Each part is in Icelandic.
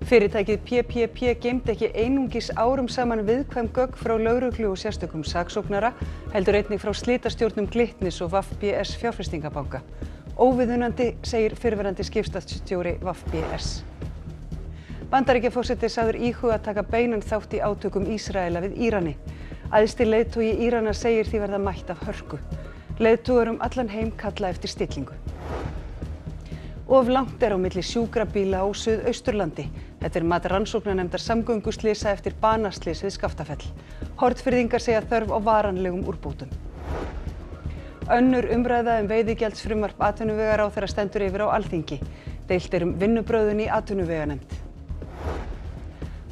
Fyrirtækið PPP geymdi ekki einungis árum saman viðkvæm gögn frá lögreglu og sérstökum saksóknara, heldur einnig frá slitastjórnum Glitnis og VBS fjárfestingabanka. Óviðunandi, segir fyrrverandi skipstastjóri VBS. Bandaríkjaforseti sagður íhuga að taka beinan þátt í átökum Ísraela við Írani. Æðsti leiðtogi Írana segir því verða mætt af hörku. Leiðtogar allan heim kalla eftir stillingu. Of langt á milli sjúkrabíla á Suðausturlandi. Þetta mat rannsóknarnefndar samgönguslysa eftir banaslys við Skaftafell. Hornfirðingar segja þörf á varanlegum úrbótum. Önnur umræða veiðigjaldsfrumvarp atvinnuvegaráðherra stendur yfir á Alþingi. Deilt vinnubrögðin í atvinnuveganefnd.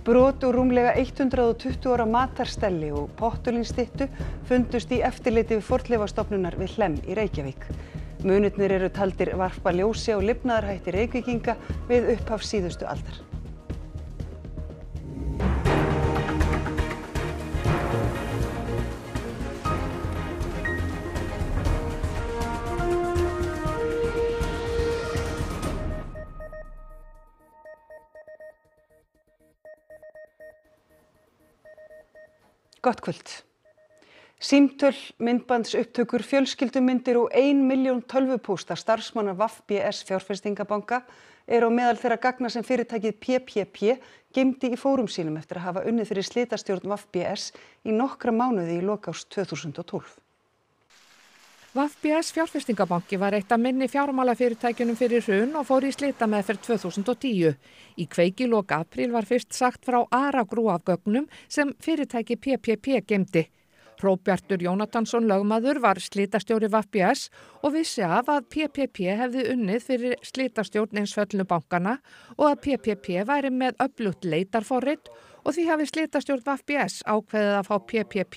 Brot úr rúmlega 120 ára matarstelli og pottulínstyttu fundust í eftirliti við Fornleifastofnunar við Hlemm í Reykjavík. Munirnir eru taldir varpa ljósi á lifnaðarhætti Reykvíkinga við upphaf síðustu aldar. Gott kvöld. Símtöl, myndbandsupptökur, fjölskyldumyndir og 1 milljón tölvupósta starfsmanna VBS fjárfestingabanka eru á meðal þeirra gagna sem fyrirtækið PPP geymdi í fórum sínum eftir að hafa unnið fyrir slitastjórn VBS í nokkra mánuði í lok árs 2012. VBS fjárfestingabanki var eitt af minni fjármálafyrirtækjunum fyrir hrun og fór í slitameðferð 2010. Í kveik í lok apríl var fyrst sagt frá aragrú af gögnum sem fyrirtæki PPP geymdi. Róbjartur Jónatansson lögmaður var slitastjóri VBS og vissi af að PPP hefði unnið fyrir slitastjórn eins föllnu bankana og að PPP væri með öflugt leitarforrit og því hafi slitastjórn VBS ákveðið að fá PPP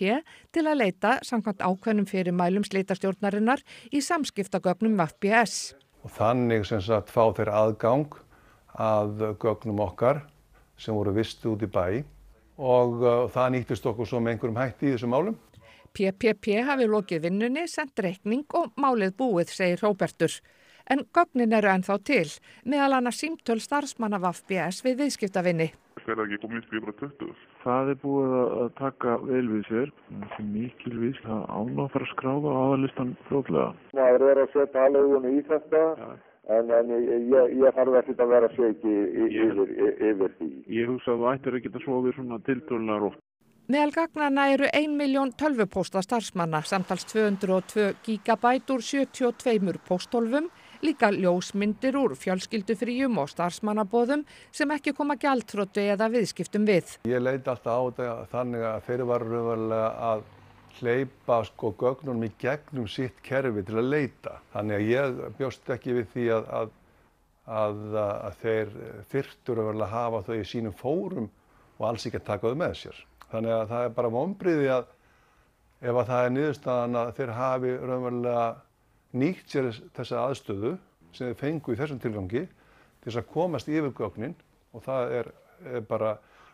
til að leita samkvæmt ákveðnum fyrirmælum slitastjórnarinnar í samskiptagögnum VBS. Og þannig sem sagt fá þeir aðgang að gögnum okkar sem voru vistuð út í bæ og það nýttist okkur svo með einhverjum hætti í þessum málum. PPP hafi lokið vinnunni, sent reikning og málið búið, segir Róbertur. En gögnin eru ennþá til, meðal annars símtöl starfsmanna VBS við viðskiptavinni. Það ekki komið upp í bara 20. Það búið að taka vel við sér. Það er mikil víst að án að fara að skráða á aðalistan fljótlega. Það að setja alveg í þetta, en ég þarf ekki að vera sveiki yfir því. Ég hugsa að þú ættir að geta sofið svona tiltölulega rótt. Meðal gagnanna eru 1 milljón tölvupósta starfsmanna, samtals 202 gigabæt úr 72 pósthólfum, líka ljósmyndir úr fjölskyldufríum og starfsmannaboðum sem ekki koma gjaldþroti eða viðskiptum við. Ég leit alltaf á þetta þannig að þeir varu raunverulega að hleypa gögnunum í gegnum sitt kerfi til að leita. Þannig að ég bjóst ekki við því að þeir þyrftu raunverulega að hafa þau í sínum fórum og alls ekki að taka þau með sér. Þannig að það er bara vonbrigði að ef að það er niðurstaðan að þeir hafi raunverulega nýtt sér þessa aðstöðu sem þeir fengu í þessum tilgangi til þess að komast yfir gögnin og það er bara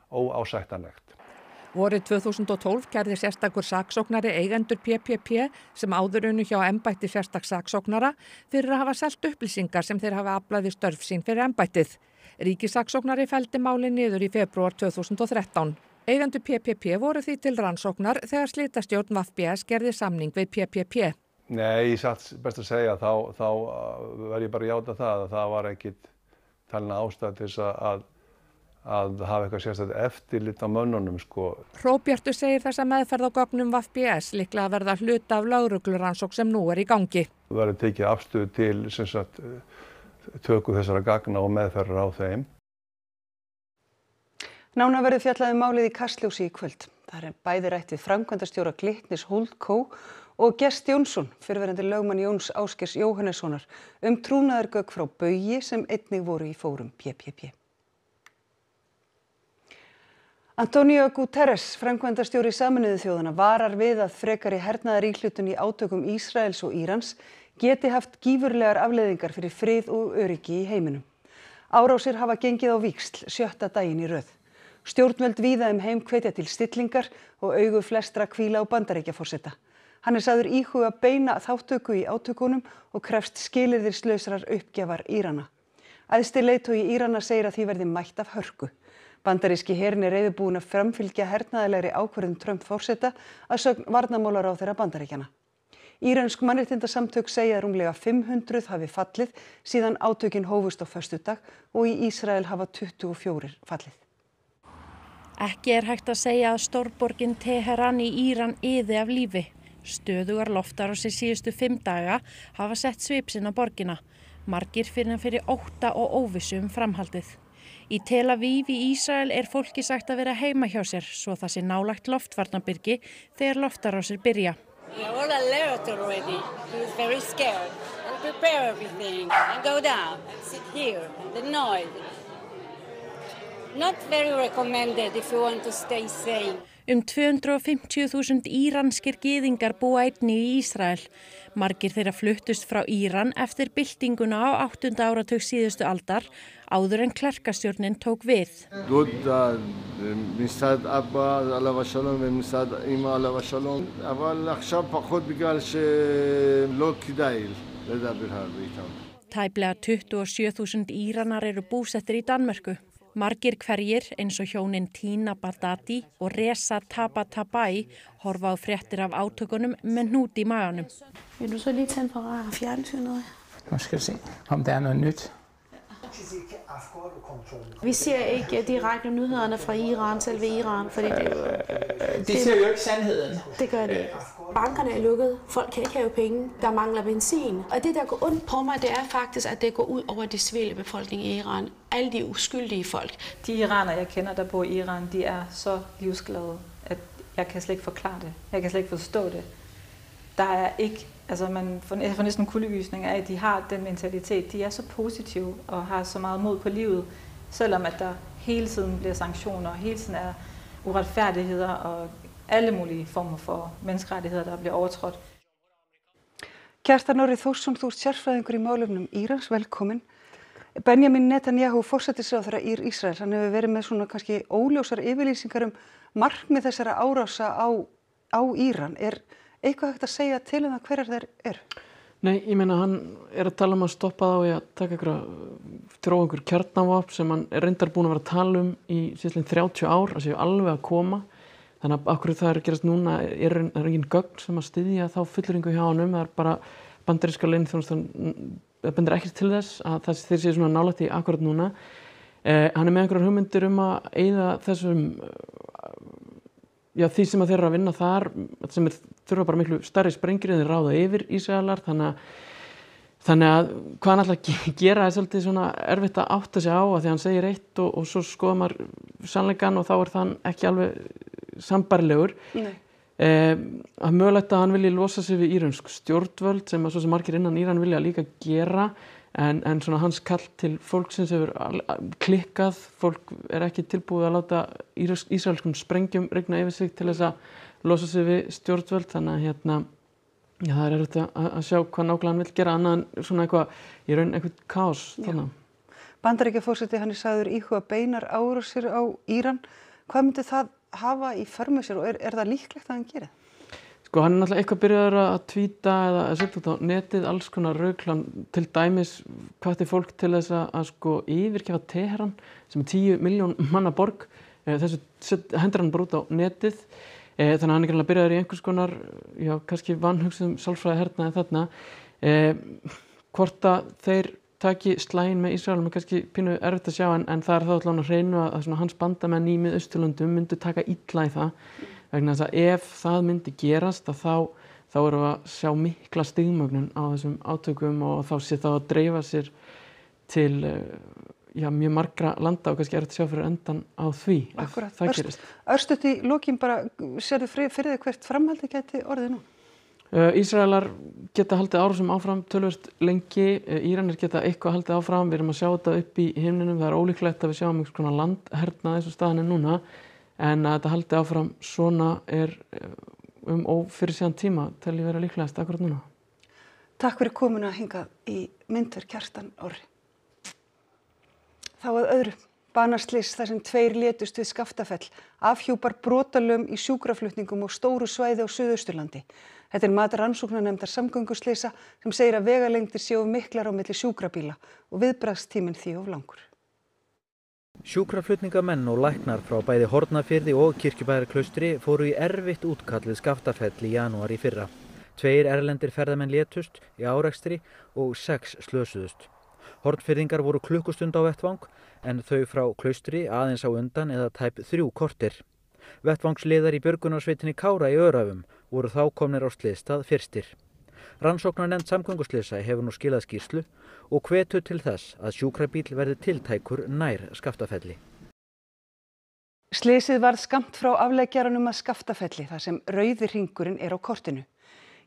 óásættanlegt. Vorið 2012 kærði sérstakur saksóknari eigendur PPP sem áður unnu hjá embætti sérstaks saksóknara fyrir að hafa selt upplýsingar sem þeir hafa aflað við störf sín fyrir embættið. Ríkissaksóknari felldi málið niður í febrúar 2013. Eigendur PPP voru því til rannsóknar þegar slitastjórn VBS gerði samning við PPP. Nei, best að segja, þá verð ég bara að játa það að það var ekkit talin ástæða til þess að hafa eitthvað sérstætt eftirlit á mönnunum, Róbjartur segir þessa meðferð á gögnum VBS líklega að verða hluta af lögreglurannsókn sem nú er í gangi. Það verður tekið afstöðu til sem sagt töku þessara gagna og meðferðar á þeim. Nánar verður fjallað málið í Kastljósi í kvöld. Það er bæði rætt við framkvæmdastjóra Glitnis Holdco og Gest Jónsson, fyrrverandi lögmann Jóns Ásgeirs Jóhannessonar, trúnaðargögn frá Baugi sem einnig voru í fórum PPP. Antonio Guterres, framkvæmdastjóri Sameinuðu þjóðanna, varar við að frekari hernaðaríhlutun í átökum Ísraels og Írans geti haft gífurlegar afleiðingar fyrir frið og öryggi í heiminum. Árásir hafa gengið á víxl 7. daginn í röð. Stjórnvöld víða heim hvetja til stillingar og augu flestra hvíla á Bandaríkjaforseta. Hann er sagður íhuga beina þátttöku í átökunum og krefst skilyrðislausrar uppgjafar Írana. Æðsti leiðtogi Írana segir að því verði mætt af hörku. Bandaríski herinn reiðubúinn að framfylgja hernaðarlegri ákvörðun Trump forseta að sögn varnarmálaráðherra Bandaríkjanna. Írönsk mannréttindasamtök segja að rúmlega 500 hafi fallið síðan átökin hófust á föstudag og í Ísrael hafa 24 fallið. Ekki hægt að segja að stórborgin Teheran í Íran iði af lífi. Stöðugar loftárásir síðustu 5 daga hafa sett svip sinn á borgina. Margir finna fyrir ótta og óvissu framhaldið. Í Tel Aviv í Ísrael fólki sagt að vera heima hjá sér svo það sé nálægt loftvarnarbyrgi þegar loftárásir byrja. We are all alert already. He's very scared. And prepare everything and go down and sit here. The noise. Not very recommended if you want to stay sane. 250.000 íranskir gyðingar búa einnig í Ísrael. Margir þeirra fluttust frá Íran eftir byltinguna á 8. áratug síðustu aldar, áður en klerkastjórnin tók við. מצד אבא עליו השלום ומצד אמא עליו השלום, אבל עכשיו פחות בגלל שלא כדאי לדבר הרבה איתם. Tæplega 27.000 Íranar búsettir í Danmörku. Margir hverjir eins og hjónin Tina Badati og Reza Tabatabai horfa á fréttir af átökunum með hnút í maganum. Vil du så lige tænde for fjernsynet? Nu skal vi se, om der noget nyt. Vi ser ikke direkte nyhederne fra Iran, selve Iran, fordi det ser jo ikke sandheden. Det gør det ikke. Bankerne lukket, folk kan ikke have penge, der mangler benzin. Og det der går ondt på mig, det faktisk, at det går ud over de civile befolkning i Iran. Alle de uskyldige folk. De iranere, jeg kender, der bor i Iran, de så livsglade, at jeg kan slet ikke forklare det. Jeg kan slet ikke forstå det. Der ikke, altså jeg får næsten kuldegysning af, at de har den mentalitet. De så positive og har så meget mod på livet, selvom at der hele tiden bliver sanktioner, hele tiden uretfærdigheder og alle mulige former for menneskerettigheder, der bliver overtrådt. Kjartan Orri Þórsson, þú ert sérfræðingur í málefnum Írans, velkomin. Benjamin Netanyahu, forsætisráðherra Ísraels, hann hefur verið með svona kannski óljósar yfirlýsingar markmið þessara árása á Íran. Eitthvað hægt að segja til það hverjar þeir eru? Nei, ég meina hann að tala að stoppa þá í að taka þróa einhver kjarnavopn sem hann reyndar búin að vera að tala í síðan 30 ár, það séu alveg að koma. Þannig að okkur það gerast núna engin gögn sem að styðja þá fullyrðingu hjá honum. Það bara bandaríska leyniþjónustan bendir ekki til þess að þeir séu svona nálægt í akkurat núna. Hann með einhverjar hugmyndir að eyða þessum því sem þeir eru að vinna þar, sem þurfa bara miklu stærri sprengjur en þeir ráða yfir Ísraelar, þannig að hvað hann ætlar að gera svolítið svona erfitt að átta sig á, að því hann segir eitt og svo skoðar maður sannleikann og þá þann ekki alveg sambærilegur. Að mögulegt að hann vilji losa sig við írönsk stjórnvöld sem svo sem margir innan Íran vilja líka gera, en svona hans kall til fólksins hefur klikkað. Fólk ekki tilbúið að láta ísraelskum sprengjum rigna yfir sig til þess að losa sig við stjórnvöld, þannig að það erfitt að sjá hvað nákvæmlega hann vill gera annað en svona í raun eitthvað kaos þarna. Bandaríkjaforseti, hann sagður íhuga beinar árásir á Íran. Hvað myndi það hafa í för með sér og það líklegt að hann geri? Hann náttúrulega eitthvað byrjaður að tvíta eða setja út á netið alls konar rugl, til dæmis hvatti fólk til þess að yfirgefa Teheran sem 10 milljón manna borg. Þessu hendur hann bara út á netið. Þannig að hann er byrjaður í einhvers konar, kannski vanhugsuðum sálfræði hernaði þarna. Hvort að þeir taki slaginn með Ísraelum kannski pínu erfitt að sjá, en það þá allavega hreinu að hans bandamenn í Miðausturlöndum myndu taka illa í það. Vegna þess að ef það myndi gerast þá erum við að sjá mikla stigmögnun á þessum átökum og þá sé það að dreifa sér til mjög margra landa og kannski erfitt að sjá fyrir endan á því. Akkúrat. Það gerist. Örstutt í lokin bara, sérðu fyrir þig hvert framhaldi gæti orðið nú? Ísraelar geta haldið árásum áfram töluvert lengi, Íranar geta eitthvað haldið áfram, við erum að sjá þetta upp í himninum, það ólíklegt að við sjáum einhvers konar landhernað eins og staðan er núna, en að þetta haldið áfram svona ófyrirséðan tíma tel ég vera líklegast akkurat núna. Takk fyrir komuna hingað í Myndver, Kjartan Orri. Þá að öðru. Banaslys þar sem 2 létust við Skaftafell afhjúpar brotalöm í sjúkraflutningum og stóru svæði á Suðausturlandi. Þetta mat rannsóknarnefndar samgönguslysa sem segir að vegalengdir séu of miklar á milli sjúkrabíla og viðbragðstíminn því of langur. Sjúkraflutningamenn og læknar frá bæði Hornafirði og Kirkjubæjarklaustri fóru í erfitt útkall við Skaftafell í janúar í fyrra. 2 erlendir ferðamenn létust í árekstri og 6 slösuðust. Hornfirðingar voru klukkustund á vettvang en þau frá Klaustri aðeins á undan eða tæp 3 korter. Vettvangsliðar í björgunarsveitinni Kára í Öræfum voru þá komnir á slysstað fyrstir. Rannsóknarnefnd samgönguslysa hefur nú skilað skýrslu og hvetur til þess að sjúkrabíll verði tiltækur nær Skaftafelli. Slysið varð skammt frá afleggjaranum að Skaftafelli þar sem rauði hringurinn er á kortinu.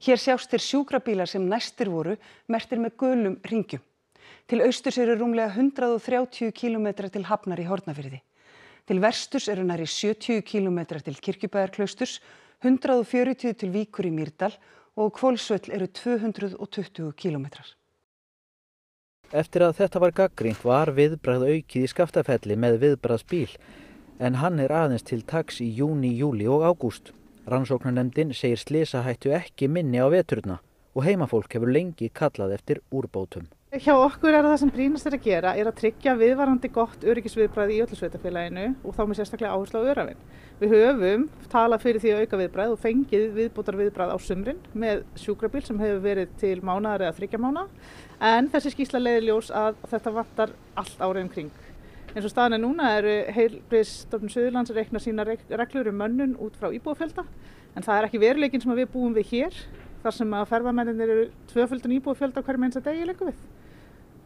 Hér sjást þeir sjúkrabílar sem næstir voru merktir með gulum hringjum. Til austurs eru rúmlega 130 km til Hafnar í Hornafirði. Til vesturs eru nærri 70 km til Kirkjubæjarklausturs, 140 til Víkur í Mýrdal og Hvolsvöll eru 220 km. Eftir að þetta var gagnrýnt var viðbragð aukið í Skaftafelli með viðbragðsbíl en hann er aðeins til taks í júní, júlí og ágúst. Rannsóknarnefndin segir slysahættu ekki minni á veturna og heimafólk hefur lengi kallað eftir úrbótum. Hjá okkur er það sem brýnast að gera að tryggja viðvarandi gott öryggisviðbragð í öllu sveitarfélaginu og þá með sérstaklega áherslu á Öræfin. Við höfum talað fyrir því að auka viðbragð og fengið viðbótarviðbragð á sumrin með sjúkrabíl sem hefur verið til mánaðar eða 3 mánaða en þessi skýrsla leiðir ljós að þetta vantar allt árið kring. Eins og staðan er núna eru Heilbrigðisstofnun Suðurlands að reikna sína reglur mönnun út frá íbúafjölda en það er ekki veruleikinn sem við búum við hér þar sem að ferðamennirnir eru 2-földun íbúafjölda á hverjum einasta degi liggur við.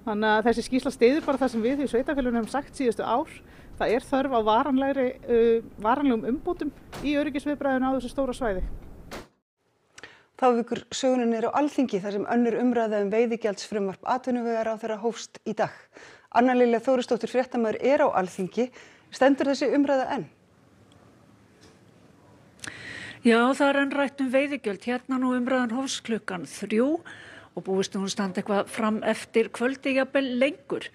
Þannig að þessi skýrsla styður bara það sem við í sveitarfélögunum höfum sagt síðustu ár. Það er þörf á varanlegum umbótum í öryggisviðbragðinu á þessu stóra svæði. Þá vikur sögunin er á Alþingi þar sem önnur umræða veiðigjaldsfrumvarp atvinnuvegaráðherra hófst í dag. Anna Lilja Þórisdóttir fréttamaður er á Alþingi. Stendur þessi umræða enn? Já, það er enn rætt veiðigjöld. Hérna nú umræðan hófst klukkan 3 og búist hún standa eitthvað fram eftir kvöldi jafnvel lengur.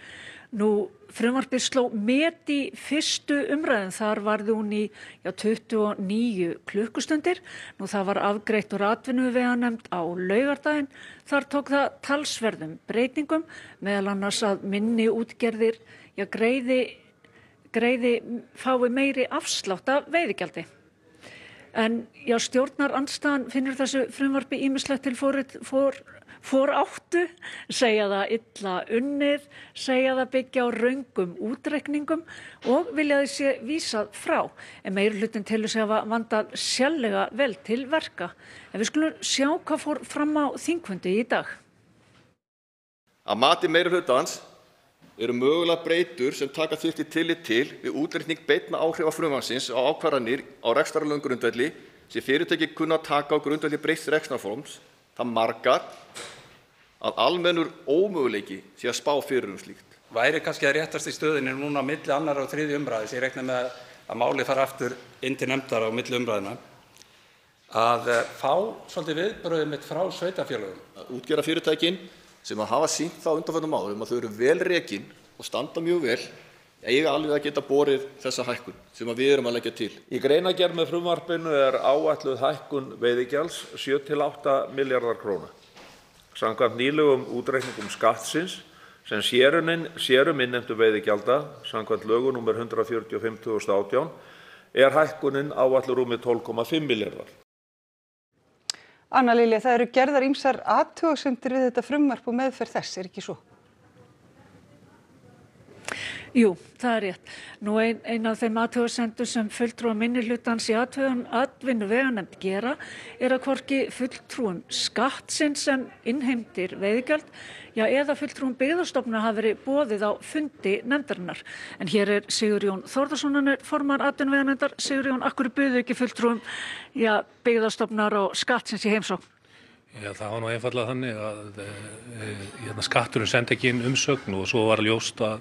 Nú, frumvarpið sló met í fyrstu umræðin, þar varði hún í 29 klukkustundir. Nú það var afgreitt úr atvinnuveganefnd á laugardaginn. Þar tók það talsverðum breytingum, meðal annars að minni útgerðir greiði fái meiri afslátt af veiðigjaldi. En stjórnarandstaðan finnur þessu frumvarpi ýmislegt til foráttu, segja það illa unnið, segja það byggja á röngum útreikningum og vilja því sé vísað frá. En meirihlutinn telur sig hafa vandað sérlega vel til verka. En við skulum sjá hvað fór fram á þingfundi í dag. Að mati meirihlutans eru mögulega breytur sem taka þyrfti tillit til við útreikning beinna áhrifa frumvarpsins á ákvarðanir á rekstrarlegum grundvelli sem fyrirtæki kunna taka á grundvelli breytts rekstrarforms það margar að almennur ómöguleiki sé að spá fyrir slíkt. Væri kannski að réttast í stöðinni núna á milli 2. og 3. umræðu, sem ég reikna með að málið fara aftur inn til nefndar á milli umræðuna, að fá svolítið viðbrögð mitt frá sveitarfélögum. Útgerðarfyrirtækin sem hafa sýnt það á undanförnum árum að þau eru vel rekin og standa mjög vel, eiga alveg að geta borið þessa hækkun sem við erum að leggja til. Í greinargerð með frumvarpinu er áætluð hækkun veiðigjalds 7-8 milljarðar króna. Samkvæmt nýlegum útreikningum skattsins sem sérum innheimtu veiðigjalda samkvæmt lögum nr. 145/2018 er hækkunin áætluð rúmir 12,5 milljarðar. Anna Lilja, það eru gerðar ýmsar athugasemdir við þetta frumvarp og meðferð þess, er ekki svo? Jú, það er rétt. Nú ein af þeim athugasemdum sem fulltrúar minnihlutans í atvinnuveganefnd gera er að hvorki fulltrúum skattsins sem innheimtir veiðigjald eða fulltrúum Byggðastofnunar hafi verið boðið á fundi nefndarinnar. En hér er Sigurjón Þórðarson, formaður atvinnuveganefndar. Sigurjón, af hverju buðu ekki fulltrúum Byggðastofnunar og skattsins í heimsókn? Já, það var nú einfaldlega þannig að skatturinn sendi ekki inn umsögn og svo var ljóst að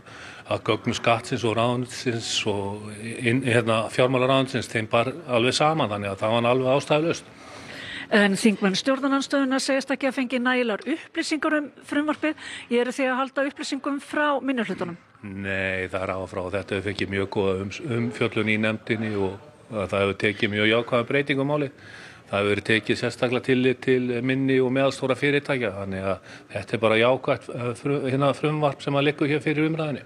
gögnum skattsins og ráðuneytisins og fjármálaráðuneytisins þeim bar alveg saman, þannig að það var alveg ástæðulaust. En þingmenn stjórnarandstöðuna segist ekki að fengi nægilegar upplýsingar frumvarpið. Eru þið að halda upplýsingum frá minnihlutunum? Nei, það er áfrá. Þetta hefur fengið mjög góða umfjöllun í nefndinni og það hefur tekið mjög jákvæða breytingu á máli. Það hefur verið tekið sérstaklega tillit til minni og meðalstóra fyrirtækja, þannig að þetta er bara jákvætt frumvarp sem að liggur hér fyrir umræðinni.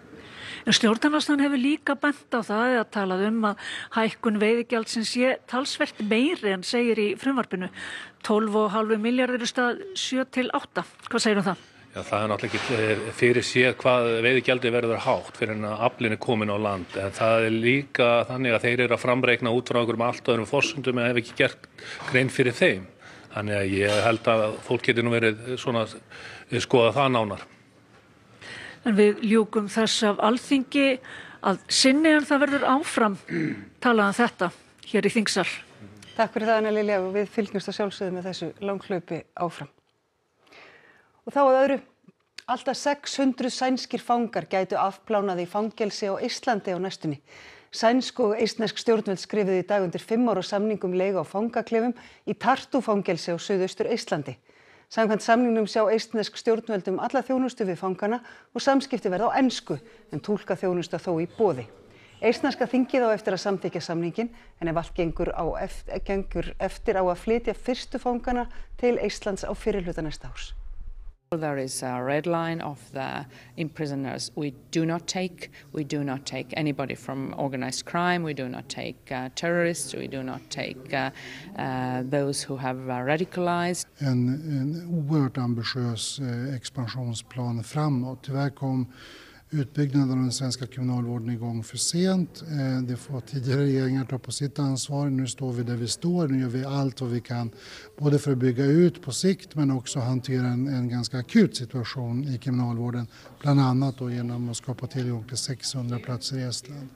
En stjórnarandstaðan hefur líka bent á það að talað að hækkun veiðigjaldsins sé talsvert meiri en segir í frumvarpinu. 12,5 milljarðir í stað 7 til 8. Hvað segir það? Já, það er náttúrulega ekki fyrir séð hvað veiðigjaldi verður hátt fyrir en að aflinn er komin á land. En það er líka þannig að þeir eru að framreikna út frá einhverjum allt öðrum forsendum en hef ekki gert grein fyrir þeim. Þannig að ég held að fólk geti nú verið svona skoða það nánar. En við ljúkum þess af Alþingi að sinni en það verður áfram talað þetta hér í þingsal. Takk fyrir það, Anna Lilja, og við fylgjumst að sjálfsögðu með þessu langhlaupi áfram. Og þá að öðru, alltaf 600 sænskir fangar gætu afplánað í fangelsi á Íslandi á næstunni. Sænsk og eistnesk stjórnvöld skrifuðu í dag undir 5 ára samning leigu á fangaklefum í Tartu fangelsi á suðaustur Íslandi. Samkvæmt samningnum sjá eistnesk stjórnvöld alla þjónustu við fangana og samskipti verða á ensku en túlkaþjónusta þó í boði. Eistneska þingið á eftir að samþykkja samninginn en ef allt gengur eftir á að flytja fyrstu fangana til Íslands á fyrrihluta næsta árs. There is a red line of the imprisoners. We do not take anybody from organized crime. We do not take terrorists. We do not take those who have radicalized. En oerhört ambitiös expansionsplan framåt. Tyvärr kom utbyggnaden av den svenska kriminalvården igång för sent. Det får tidigare regeringar ta på sitt ansvar. Nu står vi där vi står. Nu gör vi allt vad vi kan. Både för att bygga ut på sikt men också hantera en ganska akut situation i kriminalvården. Bland annat då genom att skapa tillgång till 600 platser i Estland.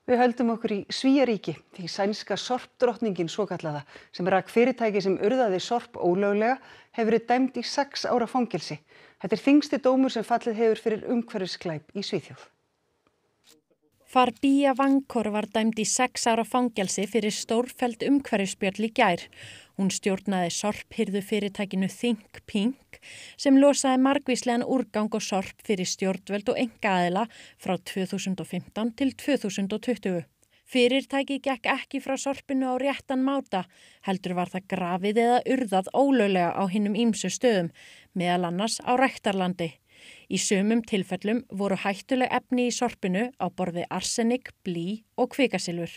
Við höldum okkur í Svíaríki því sænska sorpdrottningin svokallaða sem rak fyrirtæki sem urðaði sorp ólöglega hefur verið dæmd í 6 ára fangelsi. Þetta er þyngsti dómur sem fallið hefur fyrir umhverfisglæp í Svíþjóð. Farbía Vankor var dæmd í 6 ára fangelsi fyrir stórfelld umhverfisspjöll í gær. Hún stjórnaði sorphirðu fyrirtækinu Think Pink sem losaði margvíslegan úrgang og sorp fyrir stjórnvöld og einkaaðila frá 2015 til 2020. Fyrirtækið gekk ekki frá sorpinu á réttan máta, heldur var það grafið eða urðað ólöglega á hinum ýmsu stöðum, meðal annars á ræktarlandi. Í sumum tilfellum voru hættuleg efni í sorpinu á borð við arsenik, blý og kvikasilfur.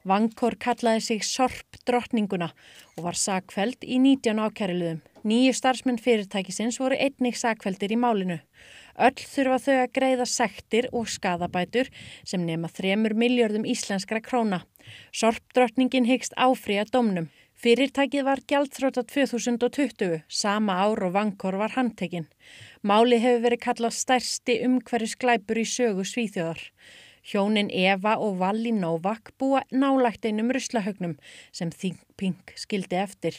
Vankor kallaði sig sorpdrottninguna og var sakfelld í 19 ákæruliðum. 9 starfsmenn fyrirtækisins voru einnig sakfelldir í málinu. Öll þurfa þau að greiða sektir og skaðabætur sem nema 3 milljörðum íslenskra króna. Sorpdrottningin hyggst áfrýja dómnum. Fyrirtækið var gjaldþrota 2020, sama ár og Vankor var handtekinn. Málið hefur verið kallað stærsti umhverfisglæpur í sögu Svíþjóðar. Hjónin Eva og Valli Novak búa nálægt einum ruslahaugnum sem Think Pink skildi eftir.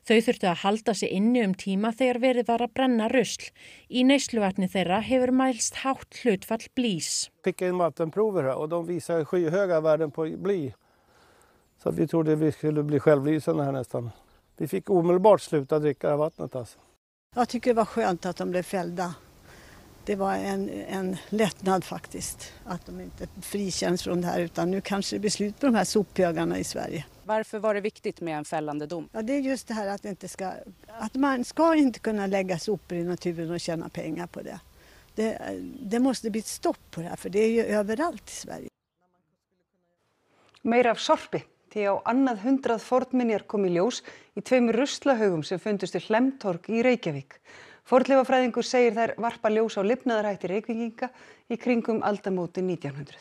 Þau þurftu að halda sig inni tíma þegar verið var að brenna rusl. Í neysluvatni þeirra hefur mælst hátt hlutfall blís. Skickade in vattenprover här och de visar skyhöga värden på bly. Så vi trodde vi skulle bli självlysande här nästan. Vi fick omedelbart sluta dricka vattnet alltså. Jag tycker det var skönt att de blev fällda. Det var en lättnad faktiskt att de inte frikänns från det här utan nu kanske det blir slut på de här sophögarna i Sverige. Varför var det viktigt med en fällande dom? Ja, det är just det här att man ska inte kunna lägga sopor i naturen och tjäna pengar på det. Det måste bli ett stopp på det här för det är ju överallt i Sverige. Meira af sorpi því á annað 100 fornminjar kom í ljós í 2 ruslahaugum sem fundust við Hlemmtorg í Reykjavík. Fornleifafræðingur segir þær varpa ljós á lifnaðarhætti Reykvíkinga í kringum aldamótin 1900.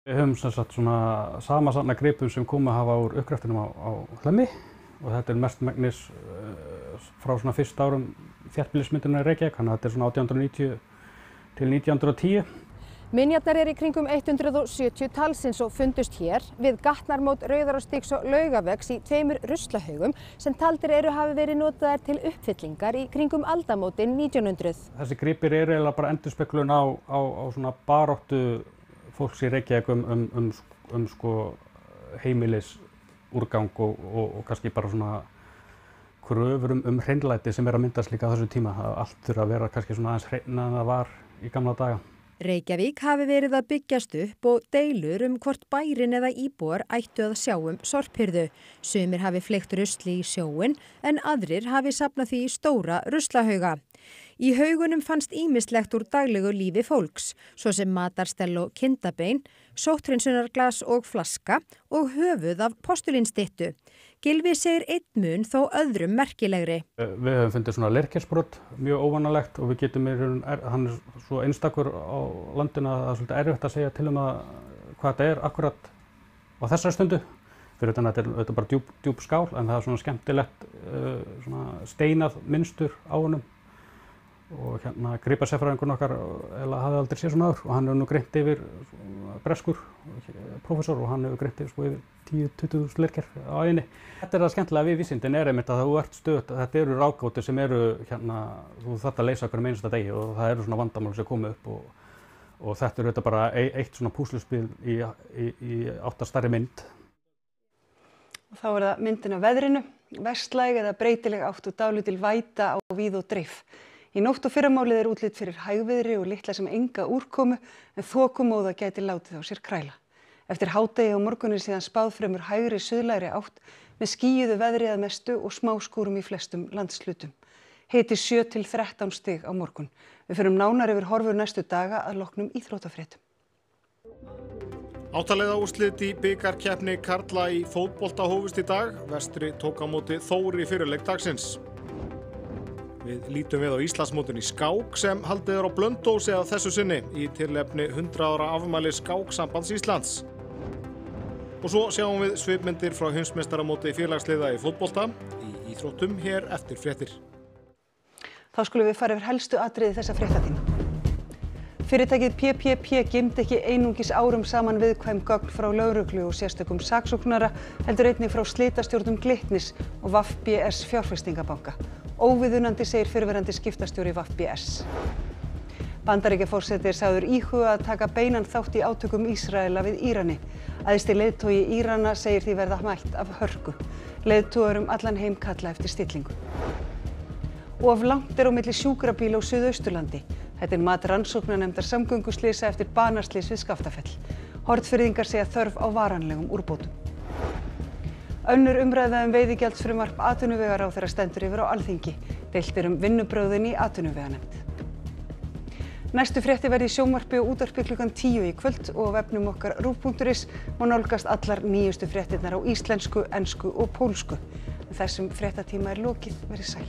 Við höfum sem sagt svona samansafna gripum sem koma hafa úr uppgreftinum á Hlemmi og þetta er mestmegnis frá svona fyrsta árum þéttbýlismyndunar í Reykjavík, þannig að þetta er svona 1890 til 1910. Minjarnar í kringum 170 talsins og fundust hér við gatnamót Rauðarárstígs og Laugavegs í 2 ruslahaugum sem taldir hafi verið notaðir til uppfyllingar í kringum aldamótin 1900. Þessi gripir eru eiginlega bara endurspeglun á svona baráttu fólks í Reykjavík sko heimilis úrgang og kannski bara svona kröfur hreinlæti sem að myndast líka á þessu tíma. Allt þurfa að vera kannski svona aðeins hreinna en það var í gamla daga. Reykjavík hafi verið að byggjast upp og deilur hvort bærinn eða íbúar ættu að sjá sorphirðu. Sumir hafi fleygt rusli í sjóinn en aðrir hafi safnað því í stóra ruslahauga. Í haugunum fannst ýmislegt úr daglegu lífi fólks, svo sem matarstell og kindabein, sótthreinsunarglas og flaska og höfuð af postulínstyttu. Gylfi segir einn mun þó öðrum merkilegri. Við höfum fundið svona leirkelsbrot, mjög óvanalegt og við getum hann svo einstakur á landinu að það er svolítið erfitt að segja til hvað þetta er akkurat á þessari stundu. Fyrir utan að þetta er bara djúp skál en það er svona skemmtilegt svona steinað mynstur á honum. Og hérna gripasérfræðingurinn okkar hafði aldrei séð svona áður og hann hefur nú greint yfir breskur prófessor og hann hefur greint yfir yfir 10-20.000 leirker á einu. Þetta er það skemmtilega við vísindin einmitt að þú ert stöðugt, þetta eru ráðgátur sem eru þú þarft að leysa hverjum einasta degi og það eru svona vandamál sem koma upp og þetta er bara eitt svona púsluspil í 8 stærri mynd. Og þá er það myndin af veðrinu, vestlæg eða breytileg átt og dálítil væta á víð og dreif. Í nótt og fyrramálið er útlit fyrir hægviðri og litla sem enga úrkomu en þokumóða gæti látið á sér kræla. Eftir hádegi á morgun er síðan spáð fremur hægri suðlægri átt með skýjuðu veðri að mestu og smáskúrum í flestum landshlutum. Hiti 7 til 13 stig á morgun. Við förum nánar yfir horfur næstu daga að loknum íþróttafréttum. Áttaliðaúrslit í bikarkeppni karla í fótbolta hófust í dag. Vestri tók á móti Þór í fyrirleik dagsins. Við lítum við á Íslandsmótinu í skák sem haldið er á Blönduósi að þessu sinni í tilefni 100 ára afmæli Skáksambands Íslands. Og svo sjáum við svipmyndir frá heimsmeistaramóti félagsliða í fótbolta í íþróttum hér eftir fréttir. Þá skulum við fara yfir helstu atriði þessa fréttatíma. Fyrirtækið PPP geymdi ekki einungis árum saman viðkvæm gögn frá lögreglu og sérstökum saksóknara, heldur einnig frá slitastjórnum Glitnis og VBS fjárfestingabanka. Óviðunandi segir fyrrverandi skiptastjóri VBS. Bandaríkjaforseti er sagður íhuga að taka beinan þátt í átökum Ísraela við Írani. Æðsti leiðtogi Írana segir því verða mætt af hörku. Leiðtogar allan heim kalla eftir stillingu. Og of langt er á milli sjúkrabíla á Suðausturlandi. Þetta er mat rannsóknarnefndar samgönguslysa eftir banaslys við Skaftafell. Hornfirðingar segja þörf á varanlegum úrbótum. Önnur umræða veiðigjaldsfrumvarp atvinnuvegaráðherra stendur yfir á Alþingi. Deilt er vinnubrögðin í atvinnuveganefnd. Næstu fréttir verða í sjónvarpi og útvarpi klukkan 10 í kvöld og á vefnum okkar ruv.is má nálgast allar nýjustu fréttirnar á íslensku, ensku og pólsku. Þessum fréttatíma er lokið, verið sæl.